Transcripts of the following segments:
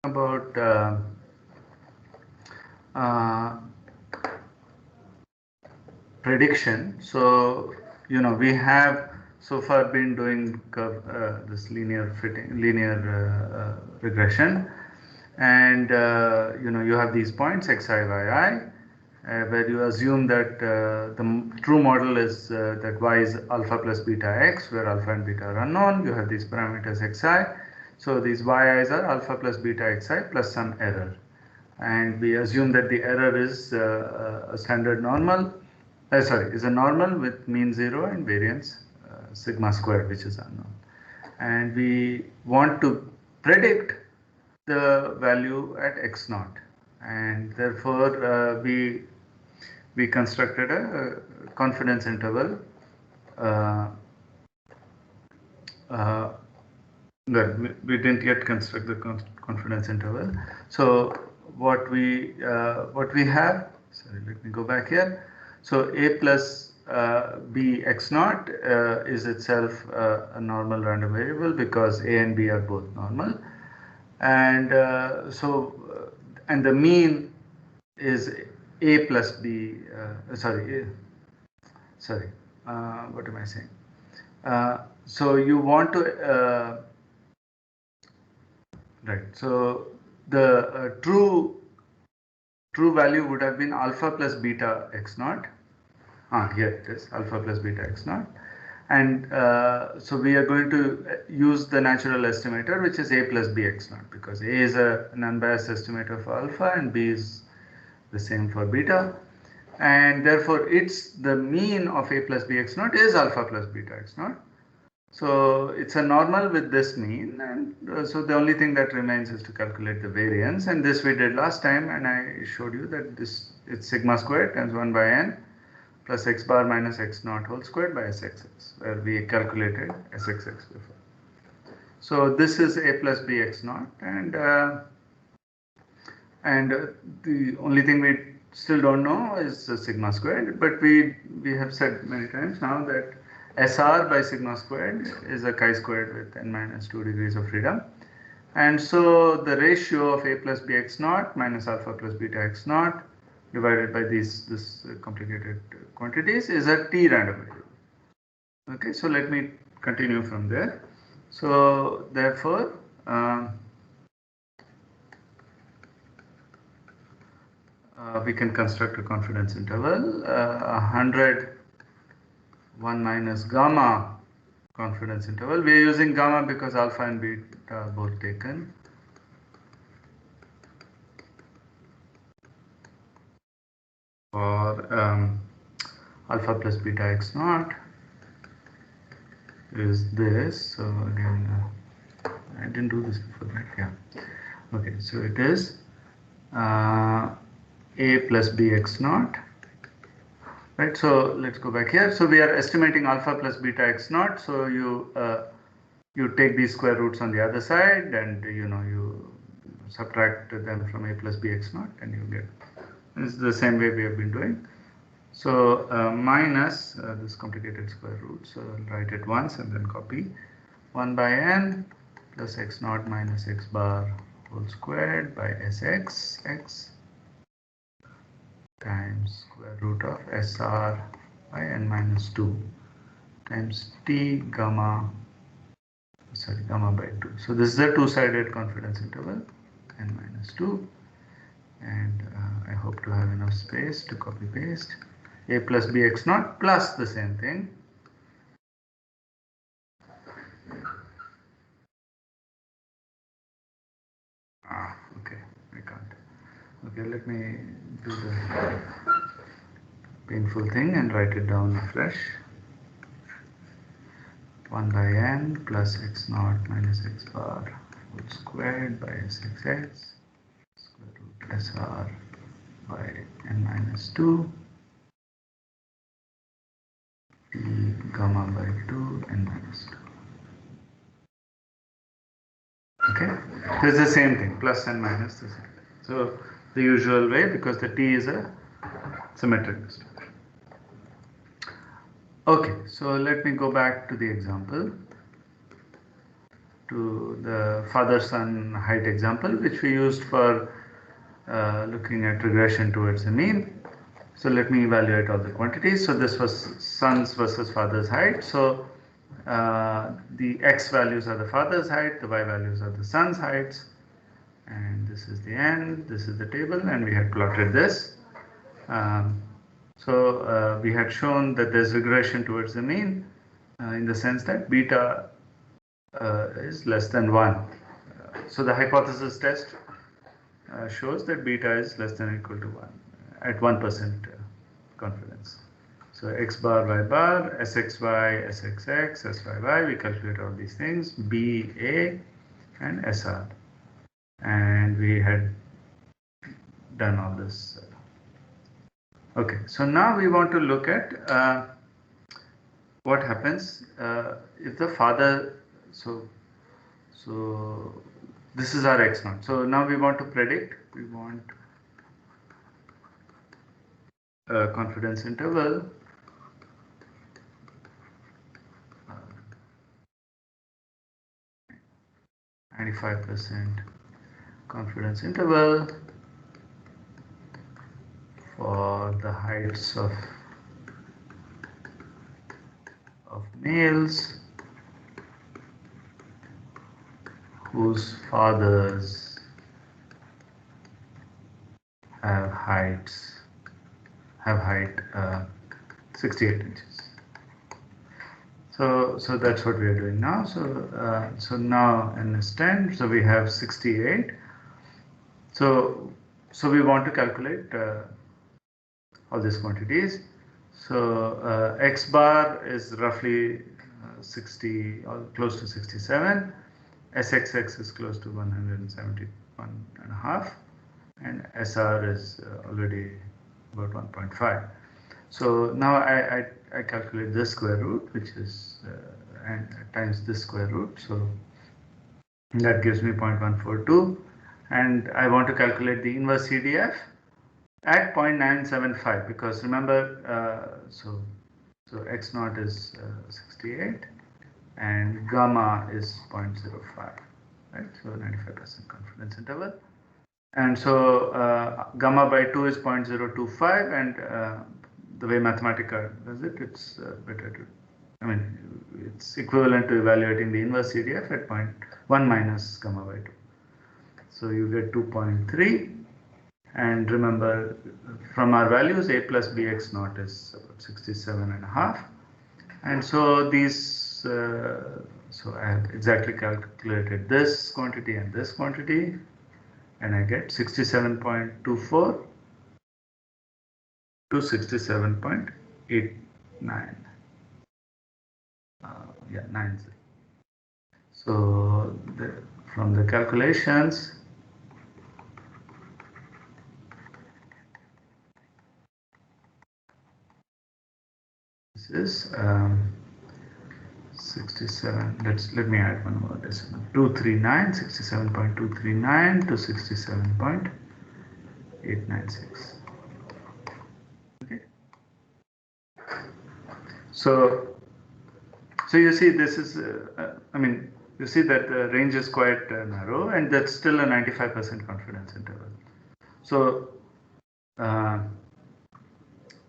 about uh, prediction. So we have so far been doing this linear regression, and you have these points xi, yi, where you assume that the true model is that y is alpha plus beta x, where alpha and beta are unknown. You have these parameters xi. So these yi's are alpha plus beta xi plus some error. And we assume that the error is a standard normal, is a normal with mean 0 and variance sigma squared, which is unknown. And we want to predict the value at x naught, and therefore we constructed a confidence interval. We didn't yet construct the confidence interval. So what we have, sorry, let me go back here. So a plus b x naught is itself a normal random variable because a and b are both normal, and and the mean is a plus b. What am I saying? So you want to right. So the true value would have been alpha plus beta x naught. Here it is, alpha plus beta x naught. And so we are going to use the natural estimator, which is a plus b x naught, because a is an unbiased estimator for alpha and b is the same for beta. And therefore, the mean of a plus b x naught is alpha plus beta x naught. So it's a normal with this mean, and so the only thing that remains is to calculate the variance, and this we did last time, and I showed you that it's sigma squared times 1 by n plus x bar minus x naught whole squared by sxx, where we calculated sxx before. So this is a plus b x naught, and the only thing we still don't know is sigma squared, but we have said many times now that SR by sigma squared is a chi-squared with n minus 2 degrees of freedom. And so the ratio of a plus b x naught minus alpha plus beta x naught divided by this complicated quantities is a t random variable. Okay, so let me continue from there. So therefore, we can construct a confidence interval, 100 1 minus gamma confidence interval. We are using gamma because alpha and beta are both taken. For alpha plus beta x naught is this. So again, I didn't do this before, right? Yeah. Okay, so it is a plus bx naught. Right, so let's go back here. So we are estimating alpha plus beta x naught. So you take these square roots on the other side, and you subtract them from a plus b x naught, and you get. It's the same way we have been doing. So minus this complicated square root. So I'll write it once and then copy 1 by n plus x naught minus x bar whole squared by sxx times square root of SR by n minus 2 times t gamma by 2. So this is a two-sided confidence interval, n minus 2, and I hope to have enough space to copy paste a plus bx naught plus the same thing. Okay, I can't. Okay, let me do the painful thing and write it down afresh. 1 by n plus x naught minus x bar whole squared by sxx square root SR by n minus 2 t gamma by 2 n minus 2. Okay, so it's the same thing, plus and minus the same thing. So the usual way, because the t is a symmetric distribution. Okay, so let me go back to the example. to the father-son height example, which we used for looking at regression towards the mean. So let me evaluate all the quantities. So this was son's versus father's height. So the x values are the father's height, the y values are the son's heights, and this is the end, this is the table, and we had plotted this. So we had shown that there's regression towards the mean in the sense that beta is less than 1. So the hypothesis test shows that beta is less than or equal to 1 at 1% confidence. So x bar, y bar, sxy, sxx, syy, we calculate all these things, b, a, and sr. And we had done all this. Okay, so now we want to look at what happens if the father, so this is our x naught. So now we want to predict, we want a confidence interval 95% confidence interval for the heights of males whose fathers have height 68 inches. So that's what we are doing now. So now n is 10. So we have 68. So we want to calculate all these quantities. So x bar is roughly 60 or close to 67. Sxx is close to 171.5, and SR is already about 1.5. So now I calculate this square root, which is and times this square root. So that gives me 0.142, and I want to calculate the inverse CDF at 0.975, because remember, so x naught is 68 and gamma is 0.05, right? So 95% confidence interval, and so gamma by 2 is 0.025, and the way Mathematica does it, it's better to, I mean, it's equivalent to evaluating the inverse CDF at 0.1 minus gamma by 2. So you get 2.3, and remember from our values a plus bx naught is about 67.5, and so these so I have exactly calculated this quantity and this quantity, and I get 67.24 to 67.89. Yeah, 9. So from the calculations, this is 67. Let me add one more decimal. 239, 67.239 to 67.896. Okay. So you see, this is I mean, you see that the range is quite narrow, and that's still a 95% confidence interval. So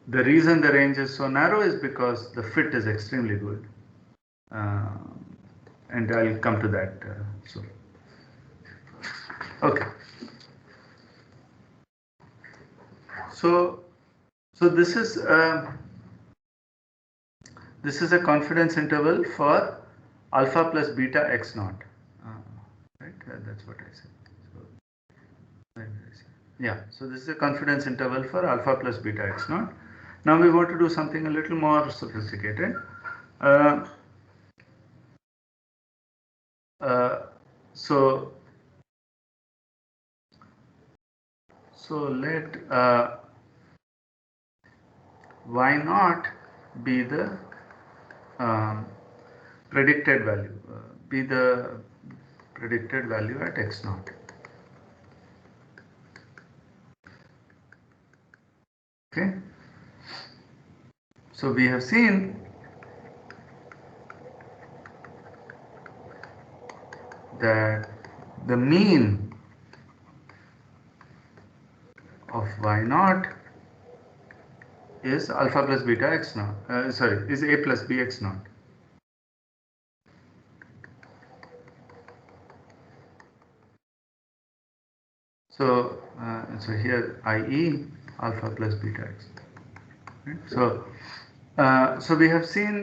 the reason the range is so narrow is because the fit is extremely good, and I'll come to that soon. Okay. So this is a confidence interval for alpha plus beta x naught, right? That's what I said. So, yeah, so this is a confidence interval for alpha plus beta x naught. Now we want to do something a little more sophisticated. So let y naught be the predicted value, at x naught. Okay. So we have seen that the mean of y naught is alpha plus beta x naught, is a plus b x naught. So, so here i.e. alpha plus beta x. Right? So we have seen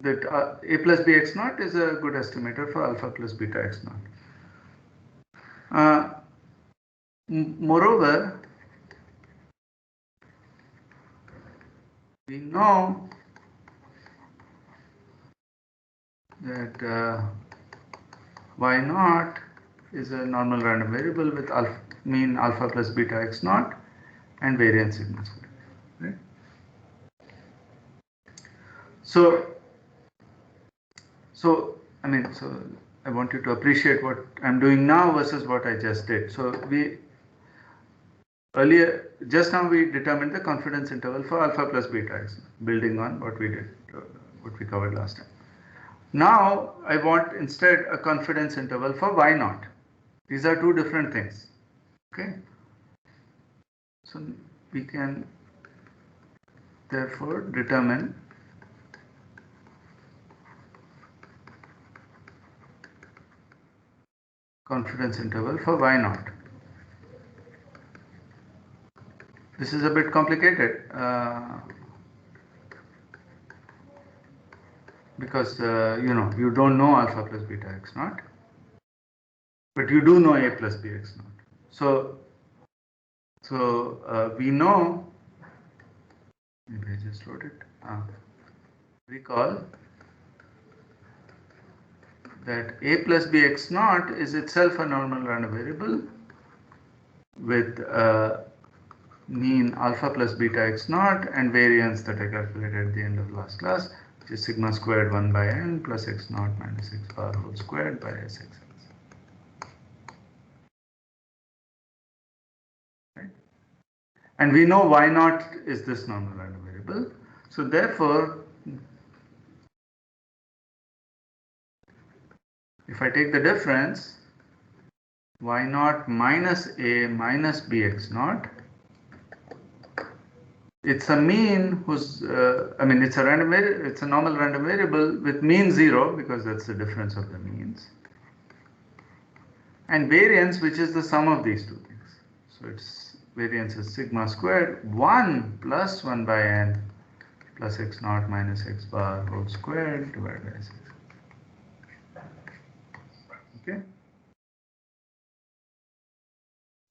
that a plus b x naught is a good estimator for alpha plus beta x naught. Moreover, we know that y naught is a normal random variable with mean alpha plus beta x naught and variance sigma squared. Right? So I want you to appreciate what I'm doing now versus what I just did. So just now we determined the confidence interval for alpha plus beta x, building on what we did, what we covered last time. Now I want instead a confidence interval for y naught. These are two different things. Okay. So we can therefore determine confidence interval for y naught. This is a bit complicated because you don't know alpha plus beta x naught, but you do know a plus b x naught. So we know, maybe I just wrote it. Recall that a plus b x naught is itself a normal random variable with mean alpha plus beta x naught and variance that I calculated at the end of last class, which is sigma squared 1 by n plus x naught minus x bar whole squared by sxx. Right? And we know y naught is this normal random variable. So therefore, if I take the difference, y naught minus a minus bx naught, it's a mean whose, it's a normal random variable with mean 0 because that's the difference of the means, and variance which is the sum of these two things. So its variance is sigma squared 1 plus 1 by n plus x naught minus x bar whole squared divided by 6. Okay.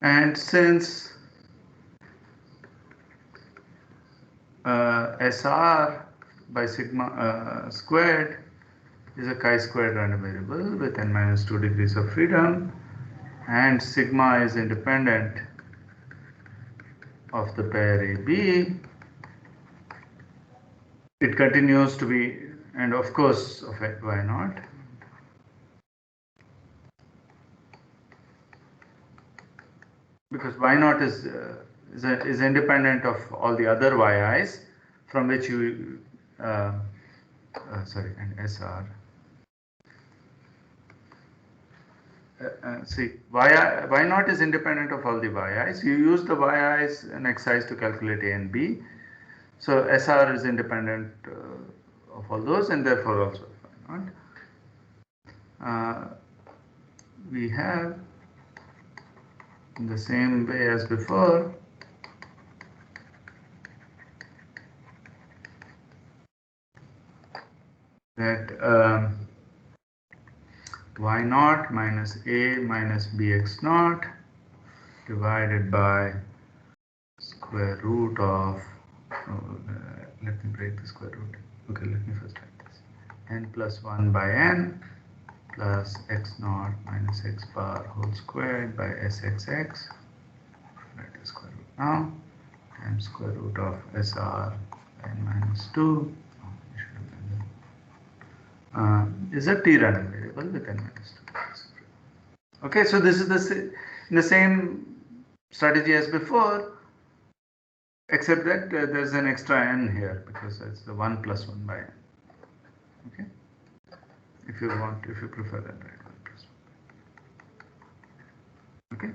And since SR by sigma squared is a chi-squared random variable with n minus 2 degrees of freedom, and sigma is independent of the pair AB, it continues to be, and of course of y naught. Because y naught is independent of all the other yi's from which you and SR. See, y naught is independent of all the yi's. You use the yi's and xi's to calculate a and b. So SR is independent of all those, and therefore also y naught. We have, in the same way as before, that y naught minus a minus bx naught divided by square root of, let me break the square root. Okay, let me first write this. N plus 1 by n plus x naught minus x bar whole squared by sxx. Write the square root now. Times square root of SR n minus 2. Is a t random variable with n minus 2. Okay, so this is the same strategy as before, except that there's an extra n here because that's the 1 plus 1 by n. Okay. if you want, if you prefer that right one plus 1. Okay.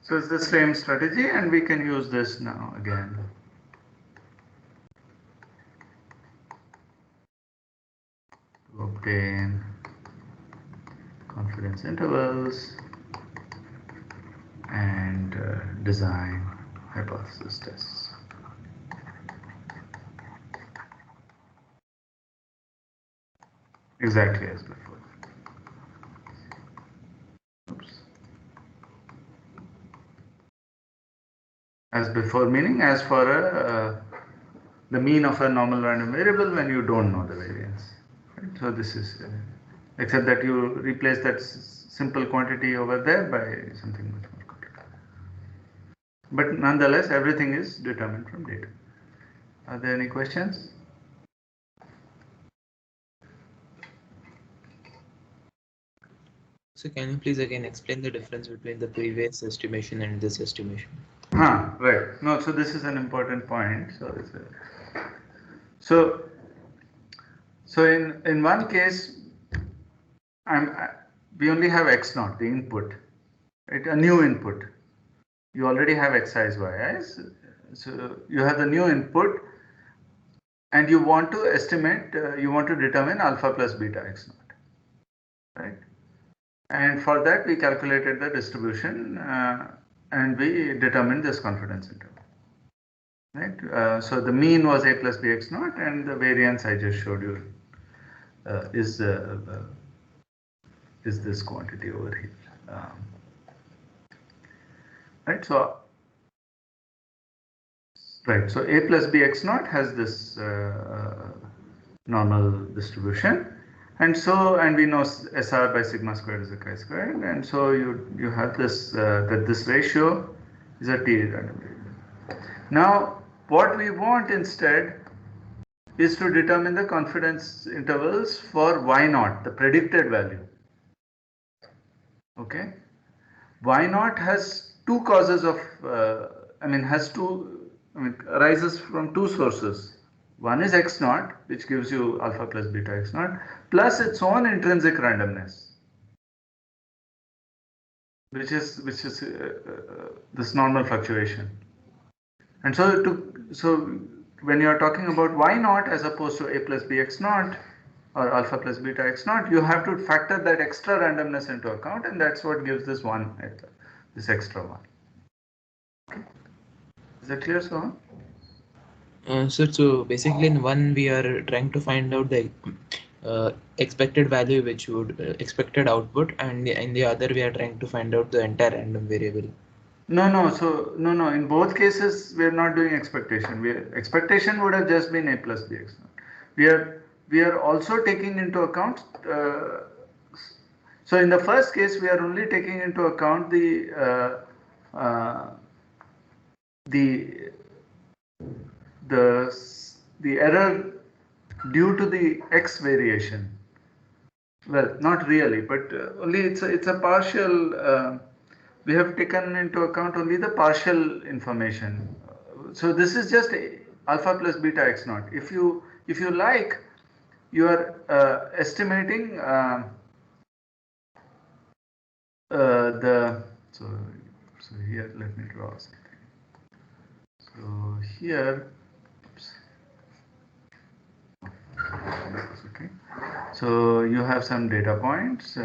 So it's the same strategy, and we can use this now again. To obtain confidence intervals and design hypothesis tests. Exactly as before. Oops. As before meaning as for the mean of a normal random variable when you don't know the variance. Right? So this is except that you replace that simple quantity over there by something much more complicated. But nonetheless, everything is determined from data. Are there any questions? So can you please again explain the difference between the previous estimation and this estimation? Right. No, so this is an important point. So in one case, we only have x naught, the input, right? A new input. You already have xi's, yi's. So you have the new input, and you want to estimate, you want to determine alpha plus beta x naught, right? And for that we calculated the distribution and we determined this confidence interval, right? So the mean was a plus bx naught, and the variance I just showed you is this quantity over here, right? So right, so a plus bx naught has this normal distribution, and we know SR by sigma squared is a chi squared, and so you have this that this ratio is a T random variable. Now what we want instead is to determine the confidence intervals for y naught, the predicted value. Okay, y naught has two causes of arises from two sources. One is x naught, which gives you alpha plus beta x naught, plus its own intrinsic randomness, which is this normal fluctuation. And so when you are talking about y naught as opposed to a plus bx naught or alpha plus beta x naught, you have to factor that extra randomness into account, and that's what gives this this extra one. Okay. Is that clear, Sohan? So basically in one we are trying to find out the expected value which would expected output, and in the other we are trying to find out the entire random variable. No. In both cases, we are not doing expectation. Expectation would have just been a plus bx naught. We are also taking into account. So in the first case, we are only taking into account the the error due to the x variation. Well, not really, but only it's a partial. We have taken into account only the partial information. So this is just alpha plus beta x naught. If you like, you are estimating the so here let me draw something. So here, oops. Okay. So you have some data points.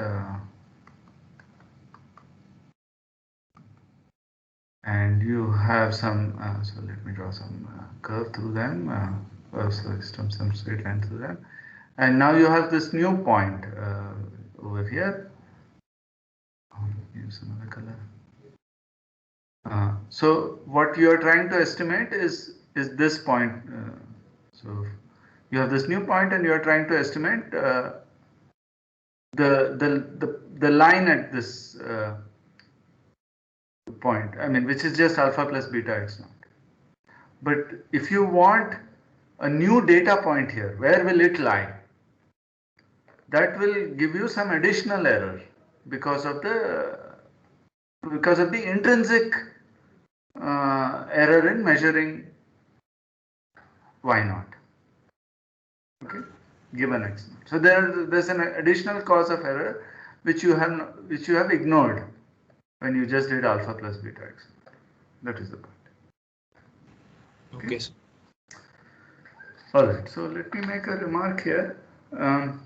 And you have some, so let me draw some curve through them, some straight line through them. And now you have this new point over here. I'll use another color. So what you are trying to estimate is this point. So you have this new point, and you are trying to estimate the line at this point. I mean, which is just alpha plus beta x naught. But if you want a new data point here, where will it lie? That will give you some additional error because of the intrinsic error in measuring y naught. Okay. given x naught. So there's an additional cause of error which you have ignored when you just did alpha plus beta x naught. That is the point. Okay, sir. All right. So let me make a remark here. Where am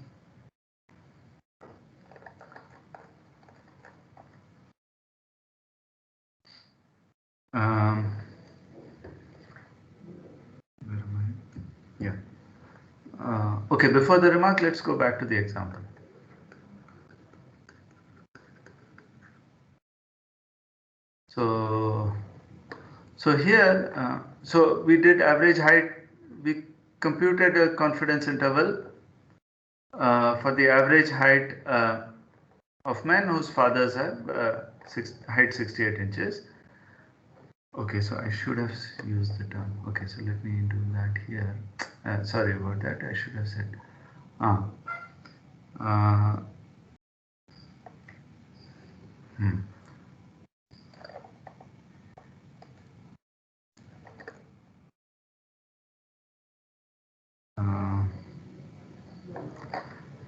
I? Yeah. Okay, before the remark, let's go back to the example. So here, so we did average height, we computed a confidence interval for the average height of men whose fathers have height 68 inches. Okay, so I should have used the term. Okay, so let me do that here. Sorry about that, I should have said. Uh, hmm.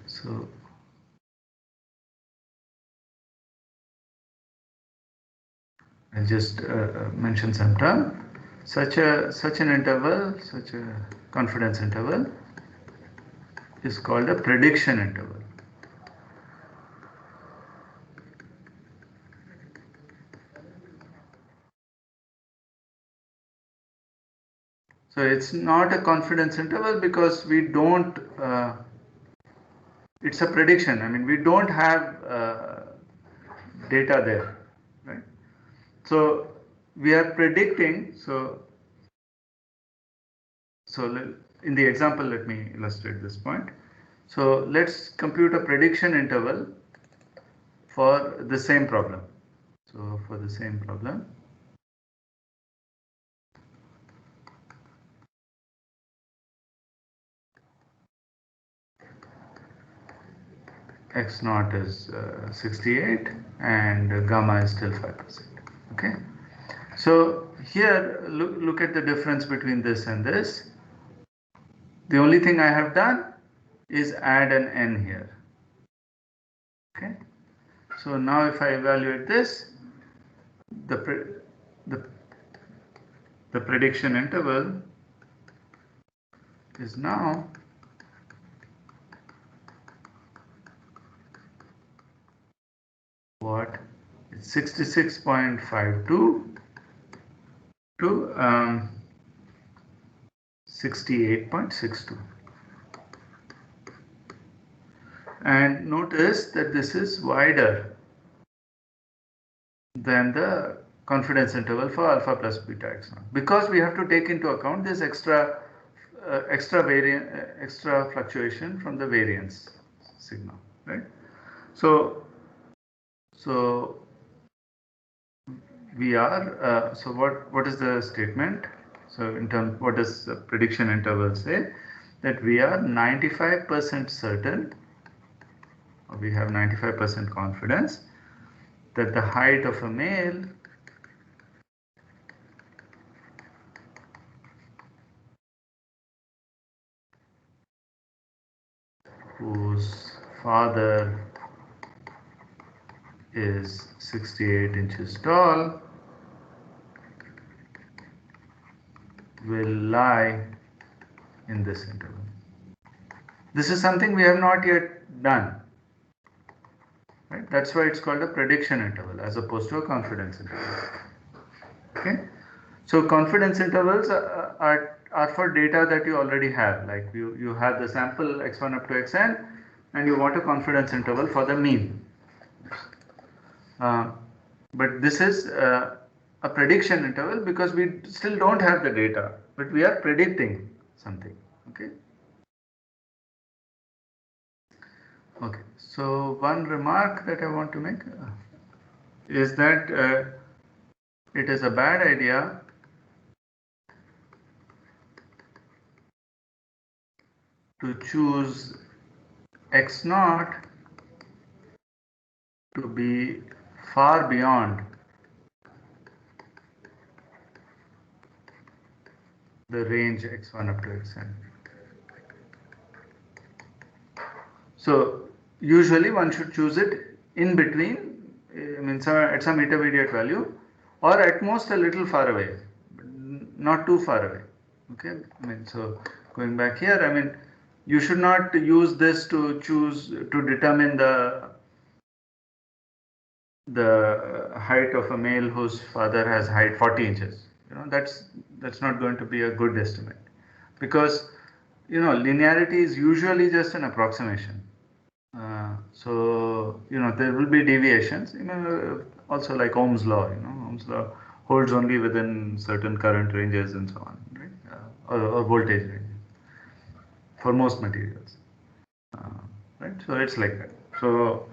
So I'll just mention some term. Such an interval, such a confidence interval is called a prediction interval. So it's not a confidence interval because we don't. It's a prediction. I mean, we don't have data there, right? So we are predicting. So in the example, let me illustrate this point. So let's compute a prediction interval for the same problem. So for the same problem, x naught is 68 and gamma is still 5%. Okay. So here, look at the difference between this and this. The only thing I have done is add an n here. Okay. So now if I evaluate this, the prediction interval is now what? It's 66.52 to 68.62. And notice that this is wider than the confidence interval for alpha plus beta x naught, because we have to take into account this extra fluctuation from the variance sigma, right? So we are so what is the statement? So in terms, what does the prediction interval say? That we are 95% certain, or we have 95% confidence that the height of a male whose father is 68 inches tall will lie in this interval. This is something we have not yet done. Right? That's why it's called a prediction interval as opposed to a confidence interval. Okay? So confidence intervals are for data that you already have. Like you have the sample x1 up to xn and you want a confidence interval for the mean. But this is a prediction interval because we still don't have the data, but we are predicting something. Okay. Okay. So one remark that I want to make is that it is a bad idea to choose x naught to be far beyond the range x1 up to xn. So usually one should choose it in between, I mean at some intermediate value, or at most a little far away, but not too far away. Okay, I mean, so going back here, I mean, you should not use this to choose to determine the height of a male whose father has height 40 inches. You know, that's not going to be a good estimate, because linearity is usually just an approximation. So there will be deviations. Also like Ohm's law. Ohm's law holds only within certain current ranges and so on, right? Or voltage ranges for most materials, right? So it's like that. So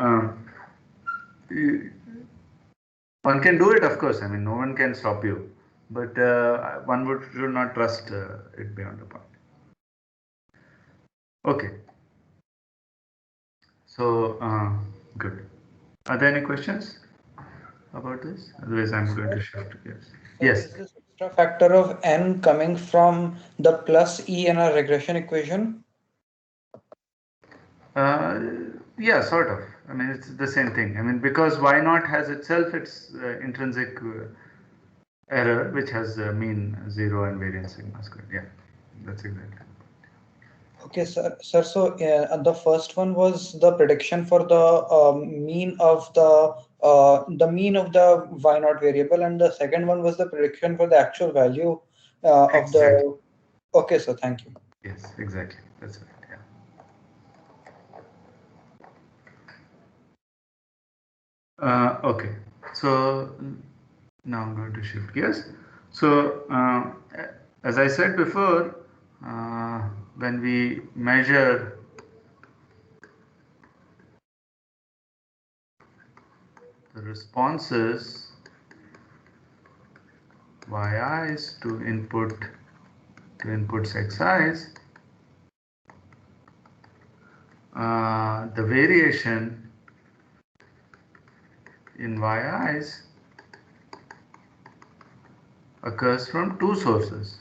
one can do it, of course. I mean, no one can stop you, but one should not trust it beyond a point. Okay. So good. Are there any questions about this? Otherwise, I'm going to shift. Yes. Yes. Is this extra factor of n coming from the plus e in our regression equation? Yeah, sort of. I mean, it's the same thing. I mean, because y naught has itself its intrinsic error, which has mean 0 and variance sigma squared. Yeah, that's exactly. Okay, sir. So the first one was the prediction for the mean of the y naught variable, and the second one was the prediction for the actual value of Exactly. the. Okay, sir. Thank you. Yes, exactly. That's right. Yeah. Okay. So now I'm going to shift gears. So as I said before, when we measure the responses yi's to inputs xi's, the variation in yi's occurs from two sources.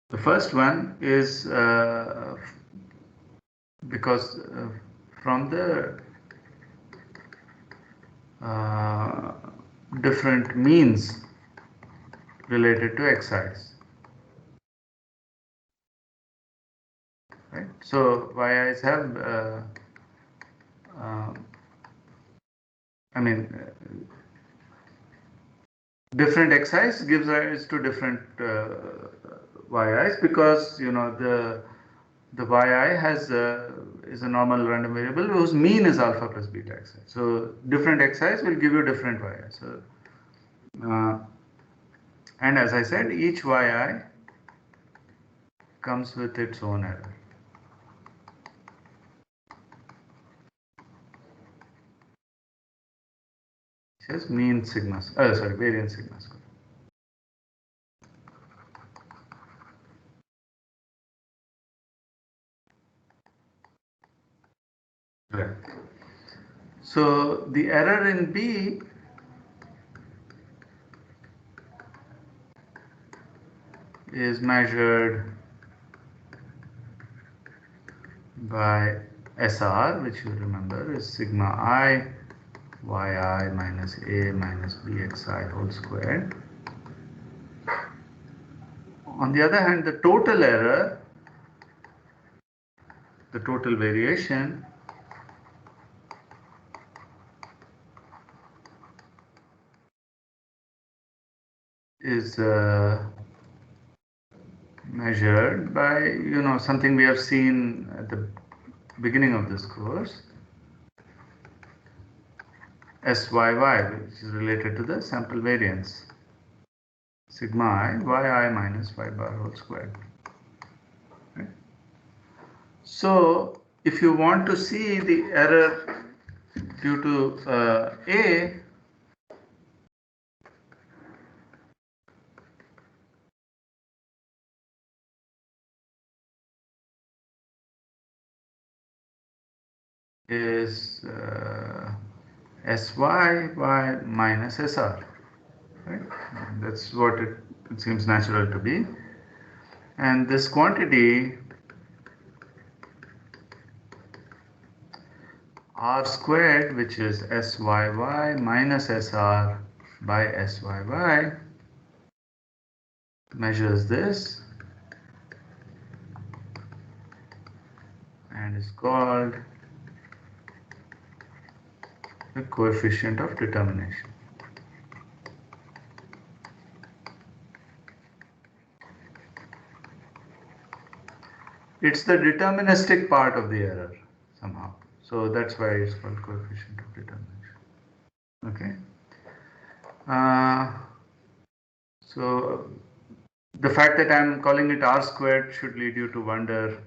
The first one is because from the uh, different means related to xi's. Right? So yi's have I mean different xi's gives rise to different yi's, because the yi has is a normal random variable whose mean is alpha plus beta xi. So different xi's will give you different yi. So and as I said, each yi comes with its own error. It says mean sigma, variance sigma square. Right. So the error in B is measured by SR, which you remember is sigma I yi minus a minus bxi whole squared. On the other hand, the total error, the total variation, is measured by something we have seen at the beginning of this course, SYY, which is related to the sample variance, sigma I yi minus y bar whole squared. Right? So if you want to see the error due to A, is SY minus SR. Right? That's what it it seems natural to be. And this quantity r squared, which is SYY minus SR by SYY, measures this and is called the coefficient of determination. It's the deterministic part of the error somehow. So that's why it's called coefficient of determination. Okay. So the fact that I'm calling it r squared should lead you to wonder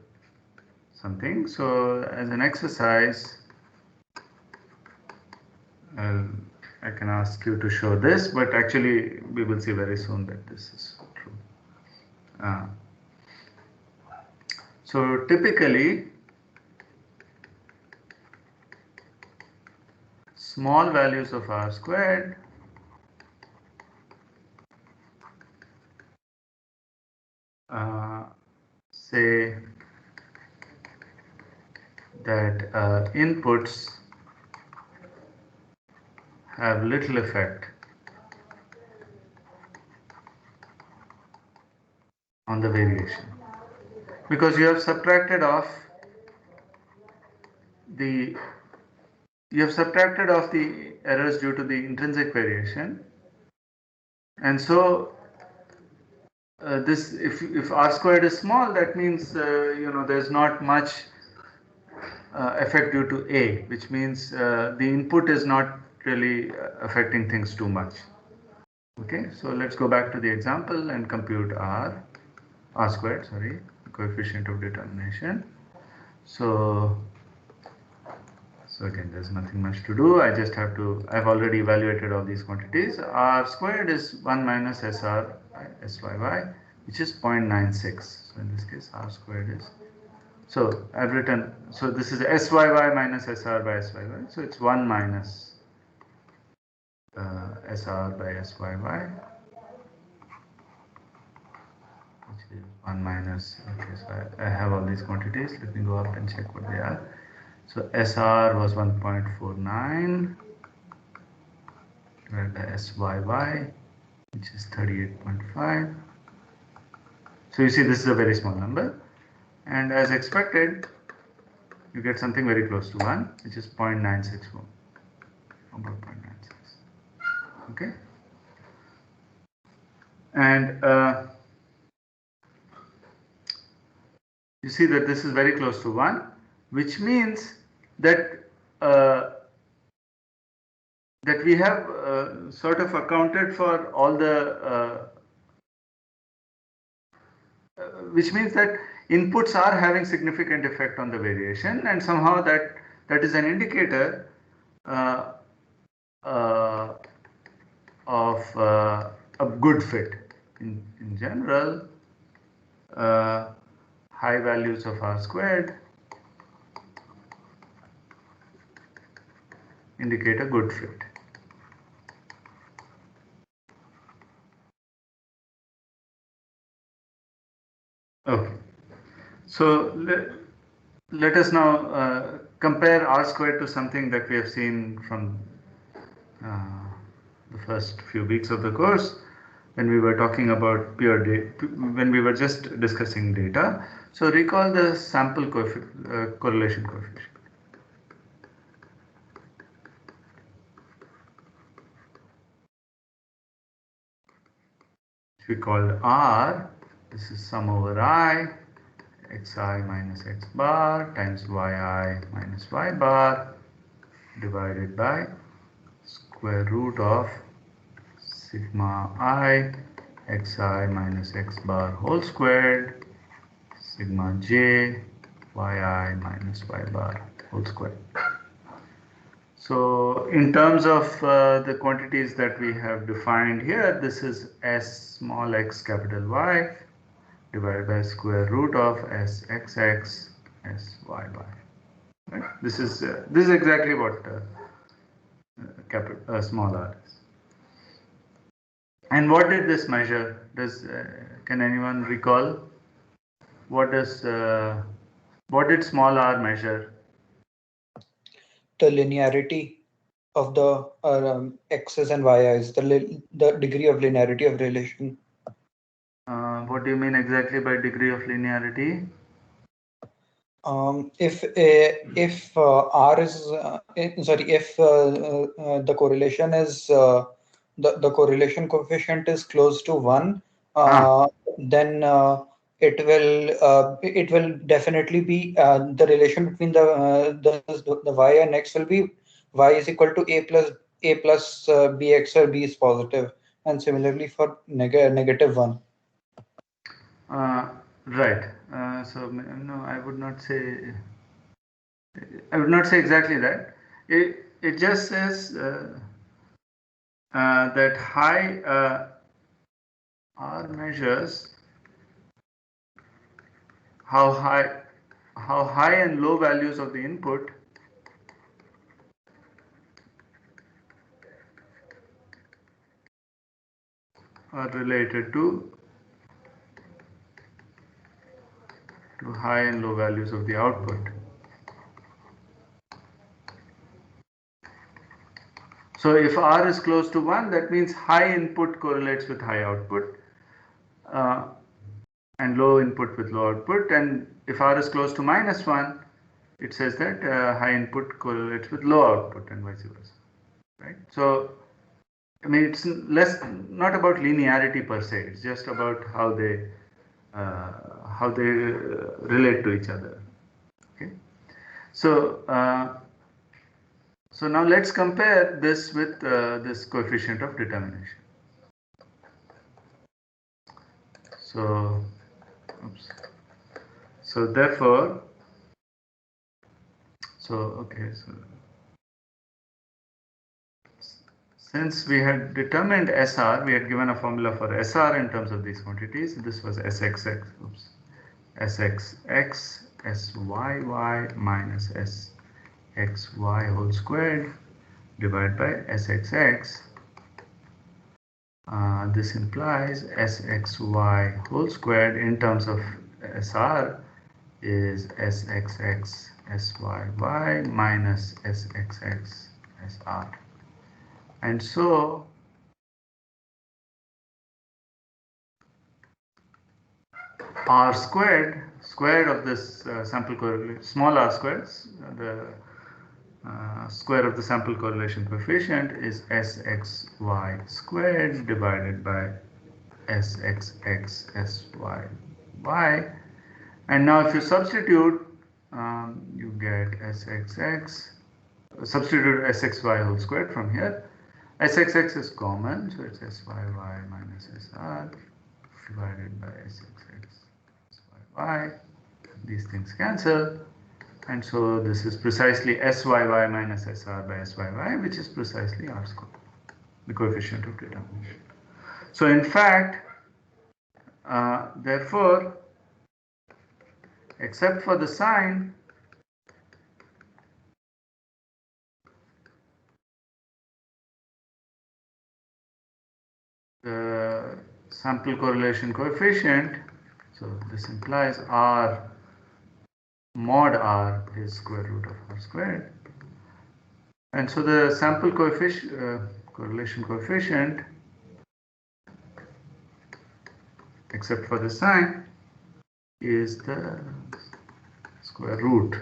something. So as an exercise, I can ask you to show this, but actually we will see very soon that this is true. So typically, small values of r squared say that inputs have little effect on the variation, because you have subtracted off the errors due to the intrinsic variation, and so this if r squared is small, that means there's not much effect due to A, which means the input is not really affecting things too much. Okay, so let's go back to the example and compute r squared, sorry, coefficient of determination. So again, there's nothing much to do. I've already evaluated all these quantities. R squared is 1 minus SR by SYY, which is 0.96. So in this case, R squared is, so I've written, so this is SYY minus SR by SYY. So it's 1 minus SR by SYY, which is 1 minus, okay, so I have all these quantities. Let me go up and check what they are. So SR was 1.49 divided by SYY, which is 38.5. So you see this is a very small number, and as expected you get something very close to 1, which is 0.964, about 0.96. Okay, and you see that this is very close to 1, which means that that we have sort of accounted for all the which means that inputs are having significant effect on the variation, and somehow that is an indicator of a good fit. In general, high values of r squared indicate a good fit. Okay, so let us now compare r squared to something that we have seen from the first few weeks of the course, when we were talking about pure data, when we were just discussing data. So recall the sample correlation coefficient. We called R. This is sum over I, xi minus x bar times yi minus y bar divided by square root of sigma I xi minus x bar whole squared sigma j yi minus y bar whole squared. So in terms of the quantities that we have defined here, this is s small x capital Y divided by square root of s xx s y y. Right? This is exactly what small r is. And what did this measure? Can anyone recall? What did small r measure? The linearity of the x's and y's, the degree of linearity of relation. What do you mean exactly by degree of linearity? If r is sorry, if the correlation is the correlation coefficient is close to 1, then it will definitely be the relation between the y and x will be y is equal to a plus bx, or b is positive, and similarly for negative 1. Right. So no, I would not say. I would not say exactly that. It just says that high R measures how high and low values of the input are related to high and low values of the output. So if R is close to 1, that means high input correlates with high output, and low input with low output. And if R is close to -1, it says that high input correlates with low output, and vice versa. Right? So I mean, it's not about linearity per se. It's just about how they relate to each other. Okay. So so now let's compare this with this coefficient of determination. So, oops. So therefore, okay. So since we had determined SR, we had given a formula for SR in terms of these quantities. This was SXX. Oops. SXX SYY minus SXY whole squared divided by SXX. This implies SXY whole squared in terms of SR is SXX SYY minus SXX SR. And so R squared of this sample correlation, small r squared, the square of the sample correlation coefficient is SXY squared divided by SXX SYY. And now if you substitute, you get SXX, substitute SXY whole squared from here. SXX is common, so it's SYY minus SR divided by SXX SYY. These things cancel. And so this is precisely SYY minus SR by SYY, which is precisely R squared, the coefficient of determination. So in fact, therefore, except for the sign, the sample correlation coefficient, so this implies R mod R is square root of R squared. And so the sample correlation coefficient, except for the sign, is the square root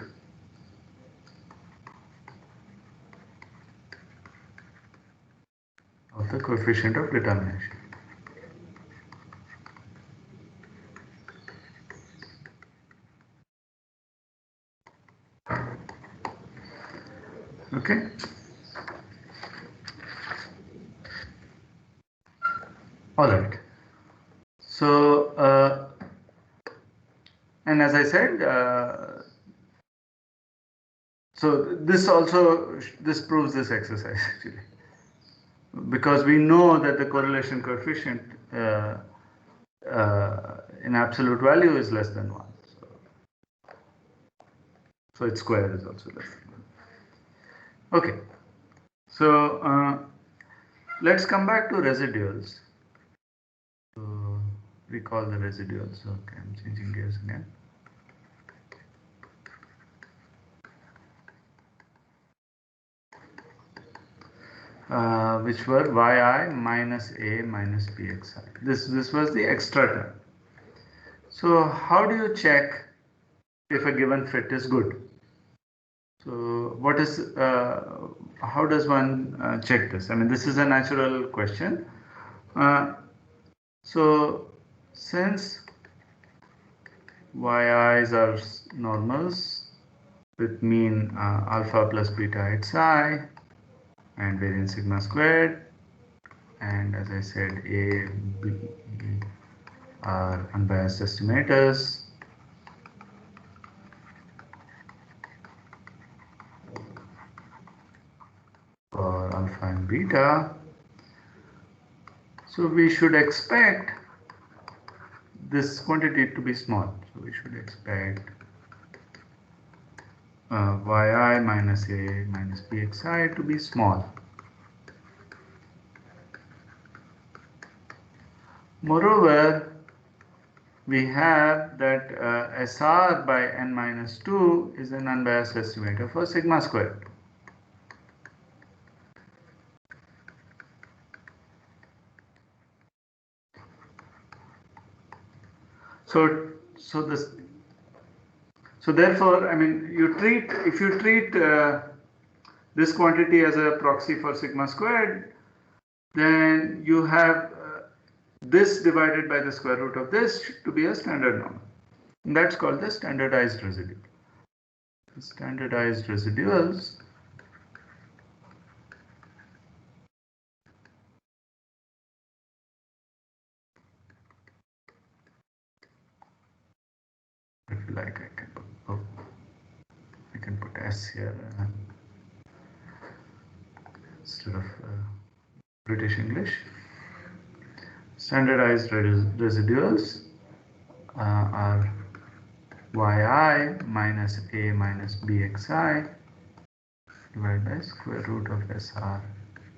of the coefficient of determination. Okay. All right. So, and as I said, so this proves this exercise actually, because we know that the correlation coefficient in absolute value is less than 1. So its square is also less than 1. Okay. So let's come back to residuals. recall the residuals. Okay, I'm changing gears again. Which were yi minus a minus bxi. This was the extra term. So how do you check if a given fit is good? So what is how does one check this? I mean, this is a natural question. So since yi's are normals with mean alpha plus beta xi and variance sigma squared, and as I said, A, B are unbiased estimators. For alpha and beta, so we should expect this quantity to be small. So we should expect yi minus a minus bxi to be small. Moreover, we have that SR by n minus 2 is an unbiased estimator for sigma squared. So therefore, I mean, if you treat this quantity as a proxy for sigma squared, then you have this divided by the square root of this to be a standard norm. And that's called the standardized residual. The standardized residuals if you like, I can put S here instead of British English. Standardized residuals are yi minus a minus bxi divided by square root of SR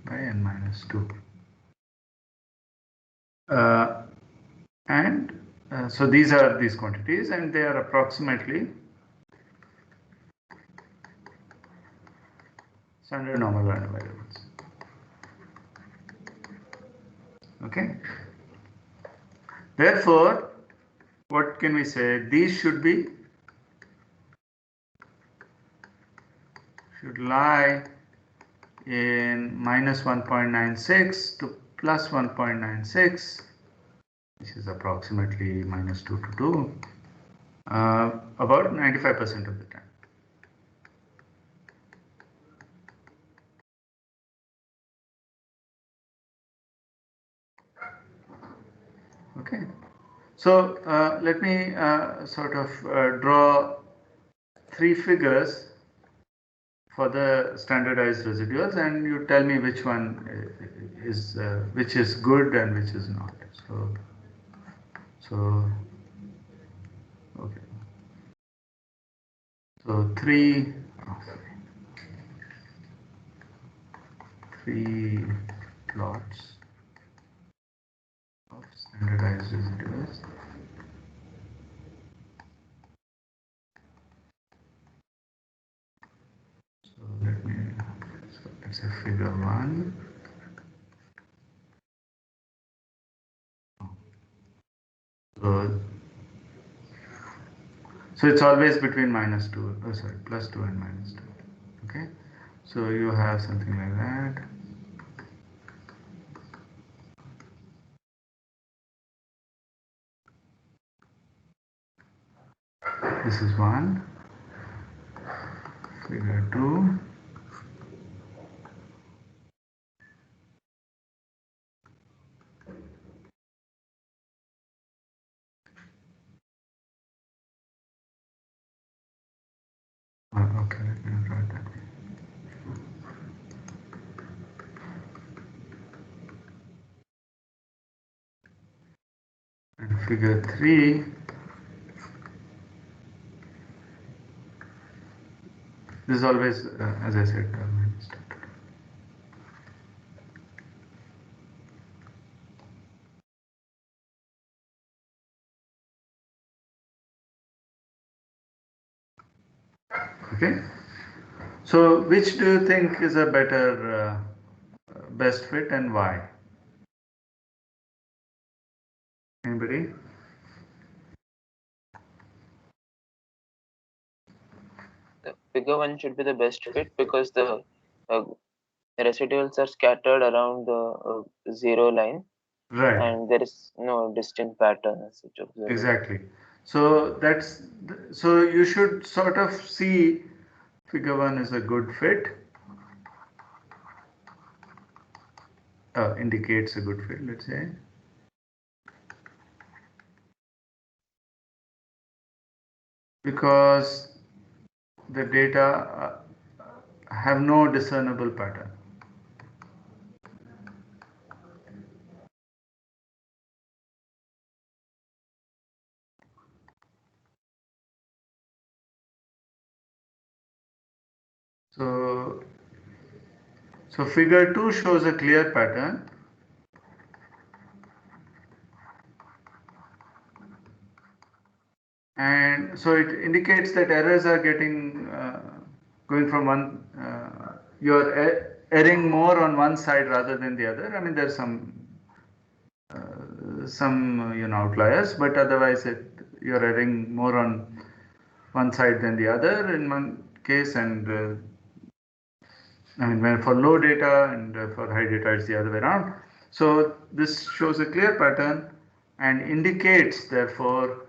by n minus 2. So these are these quantities, and they are approximately standard normal random variables. Okay. Therefore, what can we say? These should lie in minus 1.96 to plus 1.96, which is approximately minus 2 to 2, about 95% of the time. Okay. So let me sort of draw 3 figures for the standardized residuals, and you tell me which one is which is good and which is not. So okay. So three plots of standardized residuals. So let's say figure 1. So it's always between minus 2, plus 2 and minus 2. Okay, so you have something like that. This is 1, figure 2. Okay, let me write that. And figure 3, this is always, as I said, minus 2. Okay. So which do you think is a better best fit and why? Anybody? The figure 1 should be the best fit because the residuals are scattered around the zero line, Right. and there is no distinct pattern as such observable. Exactly. So so you should sort of see figure 1 is a good fit. Indicates a good fit, let's say. Because the data have no discernible pattern. So figure 2 shows a clear pattern. And so it indicates that errors are getting going from one, you're erring more on one side rather than the other. I mean, there's some outliers, but otherwise you're erring more on one side than the other in one case, and I mean, when for low data and for high data it's the other way around. So this shows a clear pattern and indicates therefore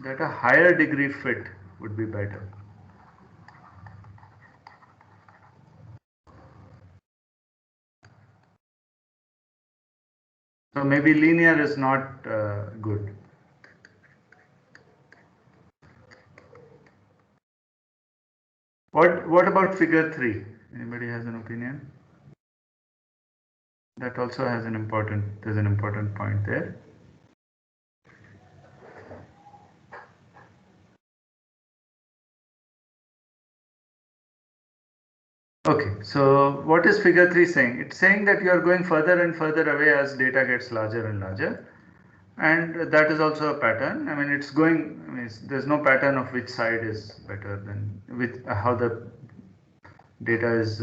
that a higher degree fit would be better. So maybe linear is not good. What about figure 3? Anybody has an opinion? That also has there's an important point there. Okay, so what is figure 3 saying? It's saying that you are going further and further away as data gets larger and larger. And that is also a pattern. I mean, it's going, I mean, there's no pattern of which side is better than with how the data is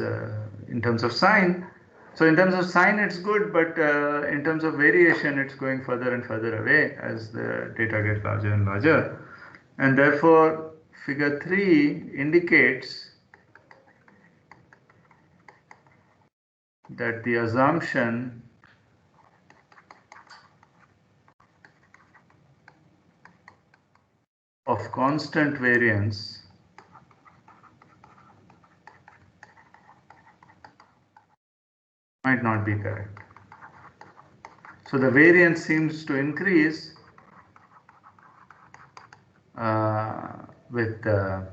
in terms of sign. So in terms of sign, it's good, but in terms of variation, it's going further and further away as the data gets larger and larger. And therefore, figure 3 indicates that the assumption of constant variance might not be correct. So the variance seems to increase with the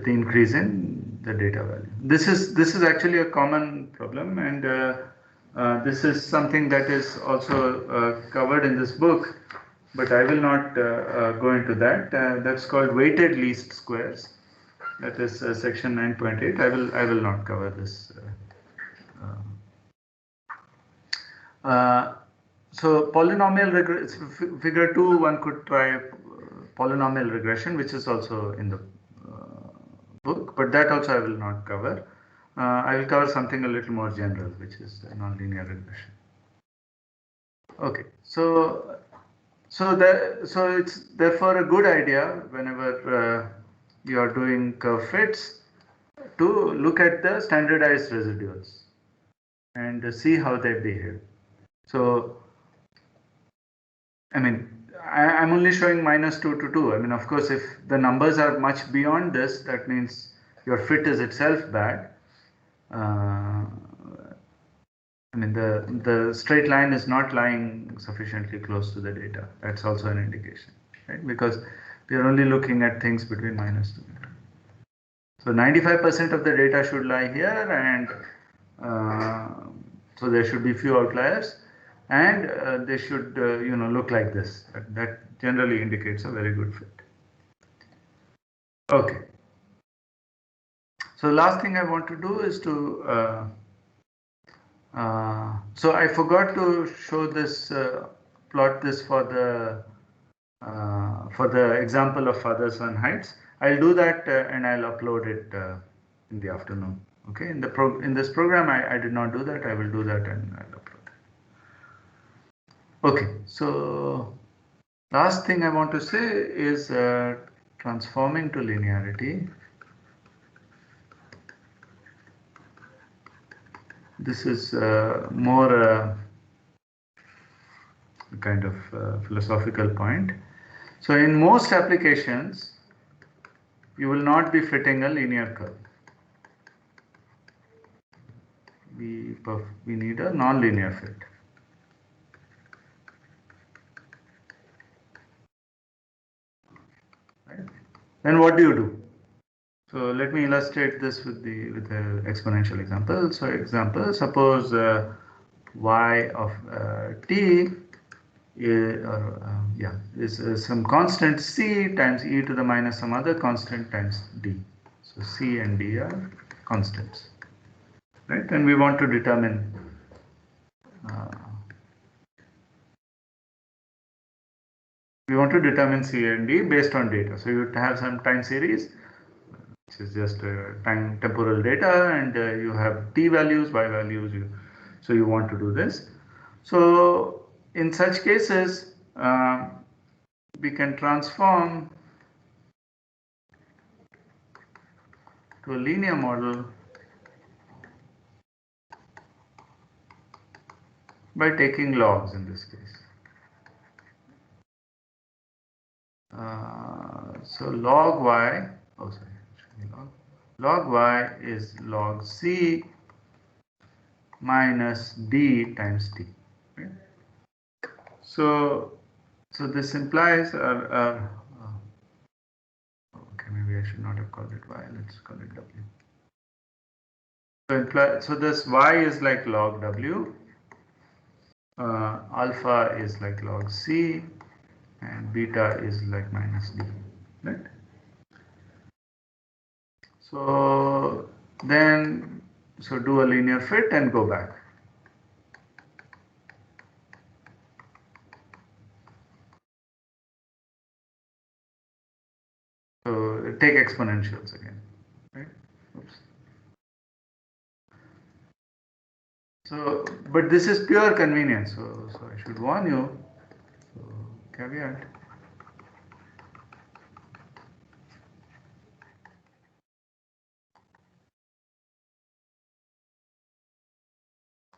increase in the data value. This is actually a common problem, and this is something that is also covered in this book, but I will not go into that. That's called weighted least squares. That is section 9.8. I will not cover this. So polynomial regression, figure 2, one could try polynomial regression, which is also in the book, but that also I will not cover. I will cover something a little more general, which is nonlinear regression. Okay, so it's therefore a good idea whenever you are doing curve fits to look at the standardized residuals and see how they behave. So I mean, I'm only showing -2 to 2. I mean, of course, if the numbers are much beyond this, that means your fit is itself bad. I mean, the straight line is not lying sufficiently close to the data. That's also an indication, right? Because we are only looking at things between -2 and 2. So 95% of the data should lie here, and so there should be few outliers, and they should look like this. That generally indicates a very good fit. Okay. So the last thing I want to do is to so I forgot to show this plot this for for the example of father-son heights. I'll do that and I'll upload it in the afternoon. Okay, in this program I did not do that. I will do that and I'll upload it. Okay, so last thing I want to say is transforming to linearity. This is more kind of philosophical point. So in most applications, you will not be fitting a linear curve. We need a non-linear fit. Right? Then what do you do? So let me illustrate this with an exponential example. So example, suppose y of t is some constant c times e to the minus some other constant times d. So c and d are constants, right? And we want to determine c and d based on data. So you have some time series, which is just time temporal data, and you have t values, y values. So you want to do this. So in such cases, we can transform to a linear model by taking logs in this case. So log y, log y is log c minus d times t. Okay? So this implies okay, maybe I should not have called it y. Let's call it w. So this y is like log w, alpha is like log c, and beta is like minus d, right? So then, do a linear fit and go back. So take exponentials again, right? Oops. So, but this is pure convenience. So I should warn you. So caveat.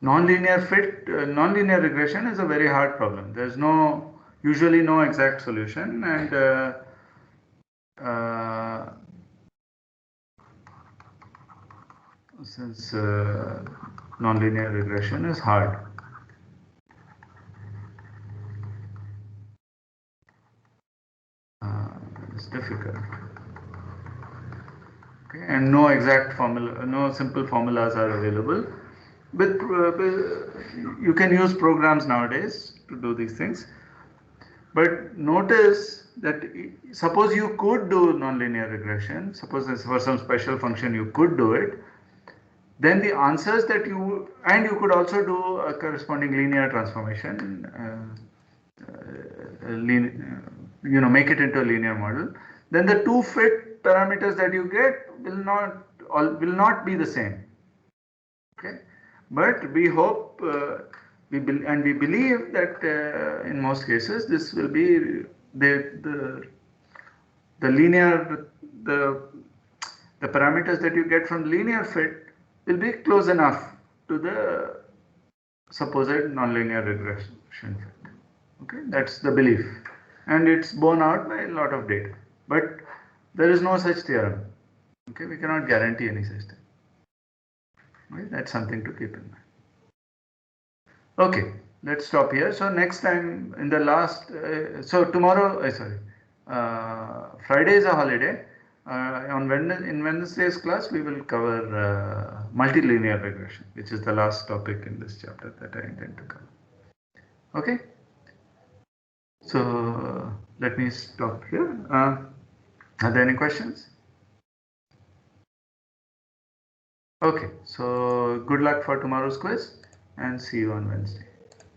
Nonlinear fit, nonlinear regression is a very hard problem. There's usually no exact solution, and since nonlinear regression is hard. It's difficult. Okay, and no exact formula, no simple formulas are available. But you can use programs nowadays to do these things. But notice that suppose you could do nonlinear regression, suppose for some special function you could do it, then the answers that you could also do a corresponding linear transformation, make it into a linear model. Then the two fit parameters that you get will not be the same. Okay, but we hope we believe that in most cases this will be the linear the parameters that you get from linear fit will be close enough to the supposed nonlinear regression fit. Okay, that's the belief, and it's borne out by a lot of data. But there is no such theorem. Okay, we cannot guarantee any such thing. Okay, that's something to keep in mind. Okay, let's stop here. So next time in the last, so tomorrow, Friday is a holiday. In Wednesday's class, we will cover multilinear regression, which is the last topic in this chapter that I intend to cover. Okay. So let me stop here. Are there any questions? Okay. So good luck for tomorrow's quiz, and see you on Wednesday.